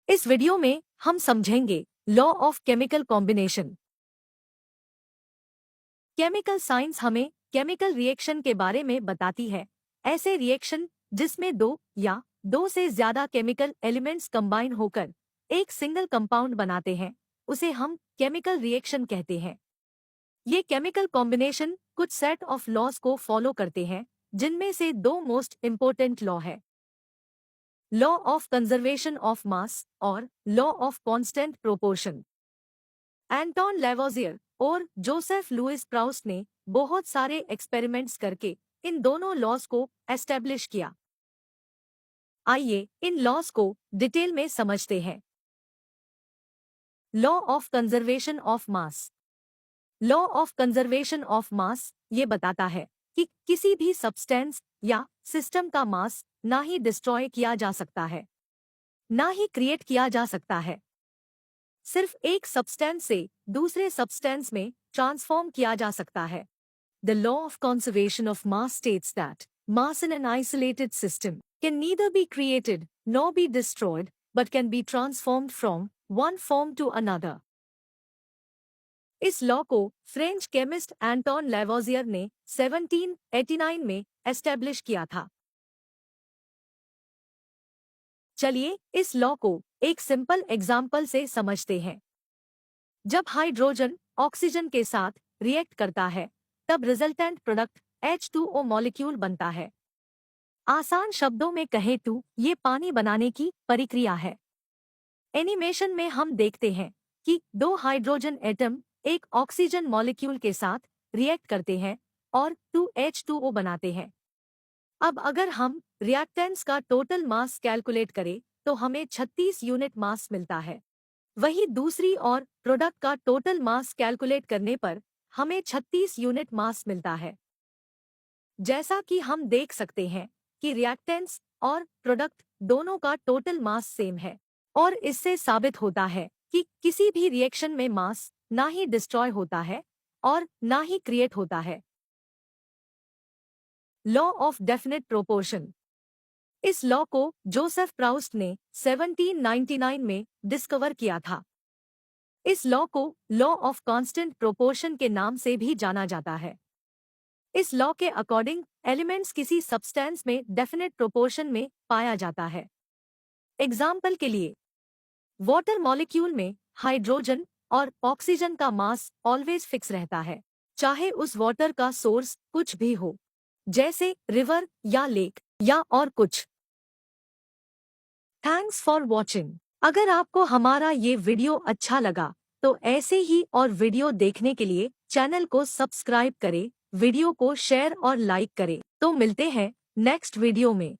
इस वीडियो में हम समझेंगे law of chemical combination. Chemical science हमें केमिकल रिएक्शन के बारे में बताती है। ऐसे रिएक्शन जिसमें दो या दो से ज्यादा केमिकल एलिमेंट्स कंबाइन होकर एक सिंगल कंपाउंड बनाते हैं, उसे हम केमिकल रिएक्शन कहते हैं। ये केमिकल कॉम्बिनेशन कुछ सेट ऑफ लॉज को फॉलो करते हैं, जिनमें से दो मोस्ट इंपोर्टेंट लॉ है, law of conservation of mass और law of constant proportion. Antoine Lavoisier और जोसेफ लुइस प्राउस्ट ने बहुत सारे एक्सपेरिमेंट्स करके इन दोनों लॉज को एस्टेब्लिश किया। आइए इन लॉज को डिटेल में समझते हैं। Law of conservation of mass. Law of conservation of मास ये बताता है कि किसी भी सब्सटेंस या सिस्टम का मास ना ही डिस्ट्रॉय किया जा सकता है, ना ही क्रिएट किया जा सकता है। सिर्फ एक सब्सटेंस से दूसरे सब्सटेंस में ट्रांसफॉर्म किया जा सकता है। The law of conservation of mass states that mass in an isolated system can neither be created nor be destroyed, but can be transformed from one form to another. इस law को French chemist Anton Lavoisier ने 1789 में establish किया था। चलिए इस law को एक सिंपल एग्जाम्पल से समझते हैं। जब हाइड्रोजन ऑक्सीजन के साथ रिएक्ट करता है, तब रिजल्टेंट प्रोडक्ट H2O मॉलिक्यूल बनता है। आसान शब्दों में कहें तो ये पानी बनाने की प्रक्रिया है। एनिमेशन में हम देखते हैं कि दो हाइड्रोजन एटम एक ऑक्सीजन मॉलिक्यूल के साथ रिएक्ट करते हैं और 2H2O बनाते हैं। अब अगर हम रिएक्टेंट्स का टोटल मास कैलकुलेट करें तो हमें 36 यूनिट मास मिलता है। वही दूसरी और प्रोडक्ट का टोटल मास कैलकुलेट करने पर हमें 36 यूनिट मास मिलता है। जैसा कि हम देख सकते हैं कि रिएक्टेंट्स और प्रोडक्ट दोनों का टोटल मास सेम है, और इससे साबित होता है कि किसी भी रिएक्शन में मास ना ही डिस्ट्रॉय होता है और ना ही क्रिएट होता है। Law of definite proportion. इस लॉ को जोसेफ प्राउस्ट ने 1799 में डिस्कवर किया था। इस लॉ को लॉ ऑफ कांस्टेंट प्रोपोर्शन के नाम से भी जाना जाता है। इस लॉ के अकॉर्डिंग एलिमेंट्स किसी सब्सटेंस में डेफिनेट प्रोपोर्शन में पाया जाता है। एग्जाम्पल के लिए, वाटर मॉलिक्यूल में हाइड्रोजन और ऑक्सीजन का मास ऑलवेज फिक्स रहता है, चाहे उस वाटर का सोर्स कुछ भी हो, जैसे रिवर या लेक या और कुछ। Thanks for watching. अगर आपको हमारा ये वीडियो अच्छा लगा तो ऐसे ही और वीडियो देखने के लिए चैनल को सब्सक्राइब करें, वीडियो को शेयर और लाइक करें। तो मिलते हैं नेक्स्ट वीडियो में।